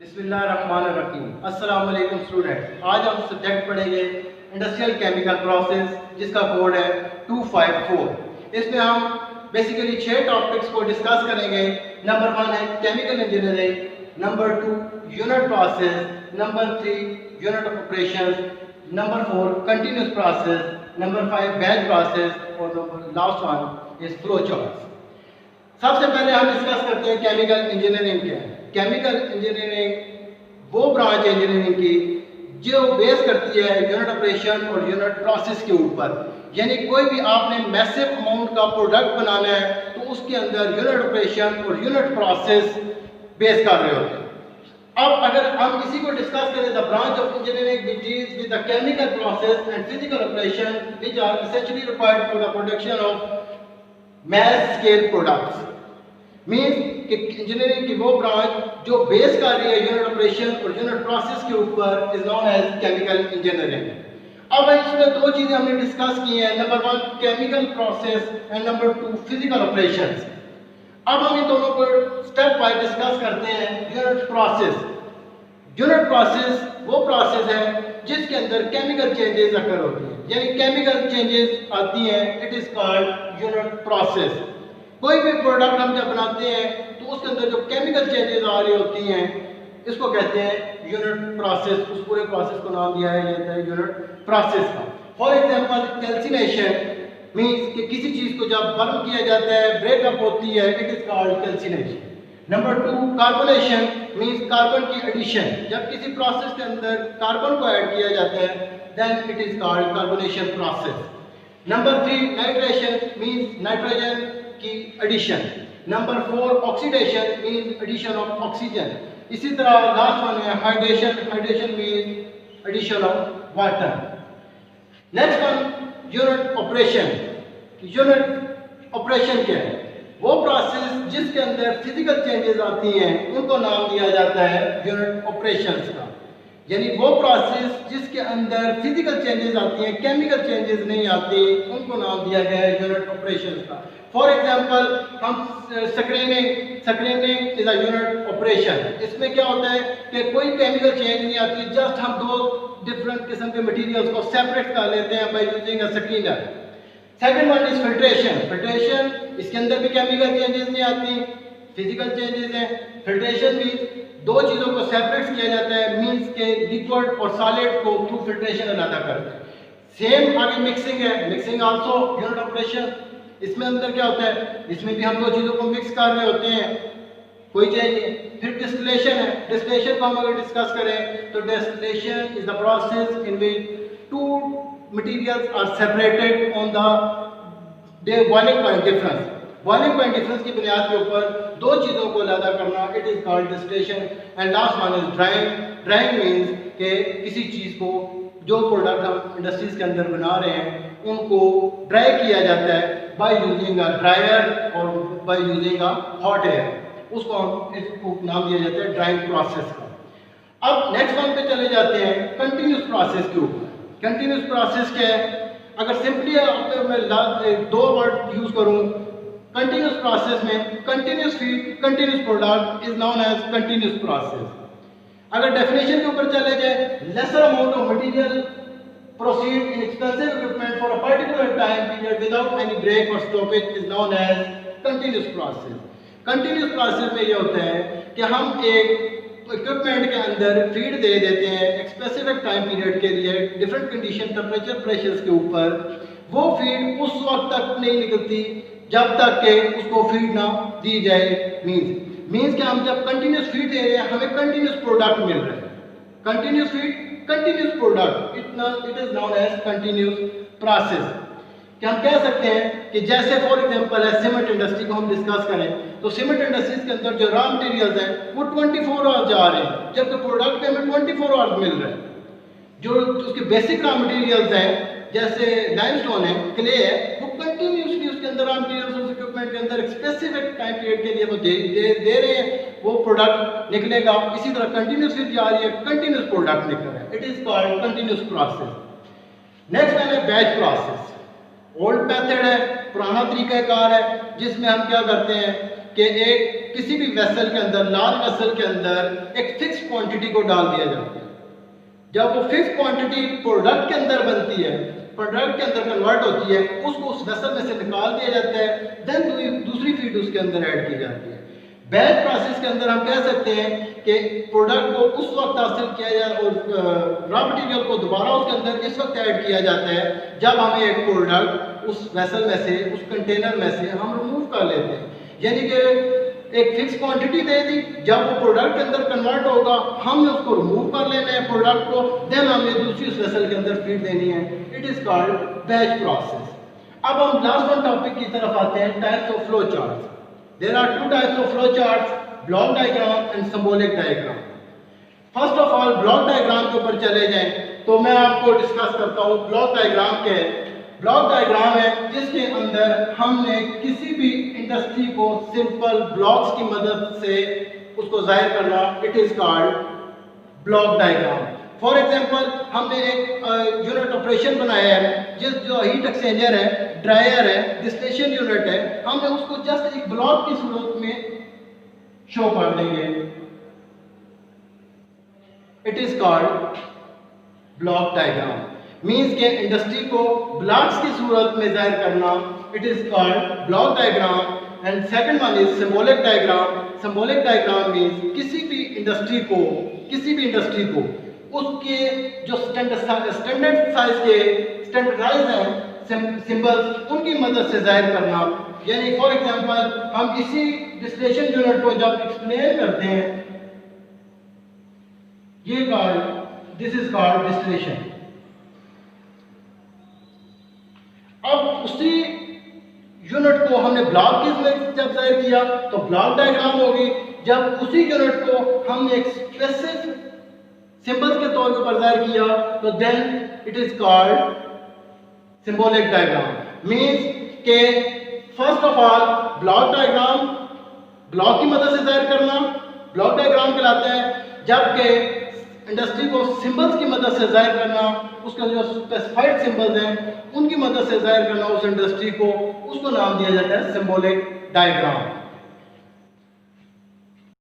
बिस्मिल्लाहिर्रहमानिर्रहीम। अस्सलाम वालेकुम स्टूडेंट। आज हम सब्जेक्ट पढ़ेंगे इंडस्ट्रियल केमिकल प्रोसेस, जिसका कोड है 254। इसमें हम बेसिकली 6 टॉपिक्स को डिस्कस करेंगे। नंबर 1 है chemical engineering, number 2 unit process, number 3 unit operation, number 4 continuous process, number 5 batch process और number last one is flow charts. सबसे पहले हम डिस्कस करते हैं केमिकल इंजीनियरिंग क्या है। केमिकल इंजीनियरिंग वो ब्रांच है इंजीनियरिंग की जो बेस करती है यूनिट ऑपरेशन और यूनिट प्रोसेस के ऊपर। यानी कोई भी आपने मैसिव अमाउंट का प्रोडक्ट बनाना है तो उसके अंदर यूनिट ऑपरेशन और यूनिट प्रोसेस बेस कर रहे होते हैं। अब अगर हम इसी को डिस्कस करें, the branch of engineering which deals with the chemical process and physical operation which are essentially required for the production of mass scale products. Means कि इंजीनियरिंग की वो ब्रांच जो बेस कर रही है यूनिट ऑपरेशन और unit process के ऊपर is known as chemical engineering. अब इसमें दो चीजें हमने डिस्कस की हैं, number 1 chemical process and number 2 physical operations. अब हम इन दोनों को स्टेप बाय डिस्कस करते हैं। यूनिट प्रोसेस, यूनिट प्रोसेस वो प्रोसेस है जिसके अंदर केमिकल चेंजेस अकर होती हैं, यानी केमिकल चेंजेस आती हैं, it is called unit process. कोई भी प्रोडक्ट हम जब बनाते हैं तो उसके अंदर जो केमिकल चेंजेस आ रही होती हैं इसको कहते हैं यूनिट प्रोसेस। उस पूरे प्रोसेस को नाम दिया है जाता है यूनिट प्रोसेस का। फॉर एग्जांपल कैल्सिनेशन मींस कि किसी चीज को जब बर्न किया जाता है, ब्रेकअप होती है, it is called calcination. Number 2 carbonation means carbon की एडिशन। जब किसी प्रोसेस के अंदर कार्बन को ऐड किया जाता है then it is called carbonation process. Number 3 nitration means nitrogen की addition. Number 4 oxidation means addition of oxygen. इसी तरह लास्ट वन है hydration, hydration means addition of water. Next one unit operation. Unit operation क्या है? वो process जिसके अंदर physical changes आती हैं उनको नाम दिया जाता है यूनिट ऑपरेशंस का। यानी वो प्रोसेस जिसके अंदर फिजिकल चेंजेस आती हैं, केमिकल चेंजेस नहीं आती, उनको नाम दिया गया है यूनिट ऑपरेशंस का। फॉर एग्जांपल हम screening is a unit operation. इसमें क्या होता है कि कोई केमिकल चेंज नहीं आती, जस्ट हम दो डिफरेंट किस्म के मटेरियल्स को सेपरेट कर लेते हैं by using a screener. Second one is filtration. Filtration इसके अंदर भी केमिकल चेंजेस नहीं आती, फिजिकल चेंजेस हैं। फिल्ट्रेशन मींस दो चीजों को सेपरेट किया जाता है, मींस के लिक्विड और सॉलिड को थ्रू फिल्ट्रेशन अलग करते हैं। सेम आगे मिक्सिंग है, मिक्सिंग आल्सो यूनिट ऑपरेशन। इसमें अंदर क्या होता है, इसमें भी हम दो चीजों को मिक्स कर रहे होते हैं, कोई चेंज नहीं। फिर डिस्टिलेशन है। डिस्टिलेशन को हम अगर डिस्कस करें तो distillation is the process in which two materials are separated on the boiling point difference. Boiling point difference की बुनियाद के ऊपर दो चीजों को अलग करना, it is called distillation. And last one is drying. Drying means कि किसी चीज को जो प्रोडक्ट हम इंडस्ट्रीज के अंदर बना रहे हैं उनको ड्राई किया जाता है बाय यूजिंग अ ड्रायर और by using a hot air. इसको नाम दिया जाता है ड्राइंग प्रोसेस का। अब नेक्स्ट वन पे चले जाते हैं कंटिन्यूस प्रोसेस के ऊपर। कंटिन्यूस प्रोसेस क्या है? अगर सिंपली मैं दो वर्ड यूज करूं कंटिन्यूस प्रोसेस में, continuous feed continuous product is known as continuous process. अगर डेफिनेशन के ऊपर चले जाए, lesser amount of material proceed in expensive equipment for a particular time period without any break or stoppage is known as continuous process. Continuous process में ये होता है कि हम एक इक्विपमेंट के अंदर फीड दे देते हैं एक स्पेसिफिक टाइम पीरियड के लिए, डिफरेंट कंडीशन टेम्परेचर प्रेशर्स के ऊपर। वो फीड उस वक्त तक नहीं निकलती जब तक कि उसको फीड ना दी जाए। मीन्स कि हम जब कंटिन्यूस फीड दे रहे हैं हमें कंटिन्यूस प्रोडक्ट मिल रहा है। Continuous feed continuous product it is known as continuous process. कि हम कह सकते हैं कि जैसे फॉर एग्जांपल है सीमेंट इंडस्ट्री को हम डिस्कस करें तो सीमेंट इंडस्ट्रीज के अंदर जो रॉ मटेरियल्स हैं वो 24 आवर्स जा रहे हैं, जबकि प्रोडक्ट पे हमें 24 आवर्स मिल रहा है। जो उसके बेसिक रॉ मटेरियल्स हैं जैसे लाइमस्टोन है, क्ले है, वो कंटिन्यूसली उसके अंदर रॉ मटेरियल्स उस इक्विपमेंट के अंदर एक स्पेसिफिक टाइम पीरियड के लिए वो दे रहे हैं, वो प्रोडक्ट निकलेगा। इसी तरह कंटिन्यूस फीड जा रही है, कंटिन्यूस प्रोडक्ट निकल रहा है, it is called continuous process. Next one है बैच प्रोसेस। ओल्ड मेथड है, पुराना तरीकाकार है, जिसमें हम क्या करते हैं कि एक किसी भी वेसल के अंदर, लार्ज वेसल के अंदर एक फिक्स क्वांटिटी को डाल दिया जाता है। जब वो फिक्स क्वांटिटी प्रोडक्ट के अंदर बनती है, प्रोडक्ट के अंदर कन्वर्ट होती है, उसको उस वेसल में से निकाल दिया जाता है, देन दूसरी फीड उसके अंदर ऐड की जाती है। बैच प्रोसेस के अंदर हम कह सकते हैं कि प्रोडक्ट को उस वक्त हासिल किया जाए और रॉ मटेरियल को दोबारा उसके अंदर इस वक्त ऐड किया जाता है जब हमें एक प्रोडक्ट उस वेसल में से, उस कंटेनर में से हम रिमूव कर लेते हैं। यानी कि एक फिक्स क्वांटिटी दे दी, जब वो प्रोडक्ट के अंदर कन्वर्ट होगा हमने उसको रिमूव कर लेना है प्रोडक्ट को, देन हमें दूसरी उस वेसल के अंदर फीड देनी है। It is called batch process. अब हम लास्ट वन टॉपिक की तरफ आते हैं, types of flow charts. There are two types of flow charts, block diagram and symbolic diagram. First of all block diagram के ऊपर चले जाएं तो मैं आपको डिस्कस करता हूँ ब्लॉक डायग्राम के। ब्लॉक डायग्राम है जिसके अंदर हमने किसी भी इंडस्ट्री को सिंपल ब्लॉक्स की मदद से उसको जाहिर करना, it is called block diagram. For example हमने एक यूनिट ऑपरेशन बनाया है, जो हीट एक्सचेंजर है, ड्रायर है, डिस्टिलेशन यूनिट है, हमने उसको जस्ट एक ब्लॉक की सूरत में शो कर देंगे। It is called block diagram. Means के इंडस्ट्री को ब्लॉक्स की सूरत में जाहिर करना, it is called block diagram. And second one is symbolic diagram. Symbolic diagram means किसी भी इंडस्ट्री को उसके जो स्टैंडर्ड साइज के स्टैंडर्डाइज हैं सिंबल्स, उनकी मदद से जाहिर करना। यानी फॉर एग्जांपल हम इसी डिस्टिलेशन यूनिट को जब एक्सप्लेन करते हैं, दिस इज कॉल्ड डिस्टिलेशन। अब उसी यूनिट को हमने ब्लॉक की में जब जाहिर किया तो ब्लॉक डायग्राम होगी। जब उसी यूनिट को हमने एक स्पेसिफिक सिंबल्स के तौर पर जाहिर किया तो then it is called symbolic diagram. Means के first of all block diagram, block की मदद से जाहिर करना ब्लॉक डायग्राम कहलाते हैं, जबकि इंडस्ट्री को सिंबल्स की मदद से जाहिर करना, उसके जो स्पेसिफाइड सिंबल्स हैं उनकी मदद से जाहिर करना उस इंडस्ट्री को, उसको नाम दिया जाता है सिंबॉलिक डायग्राम।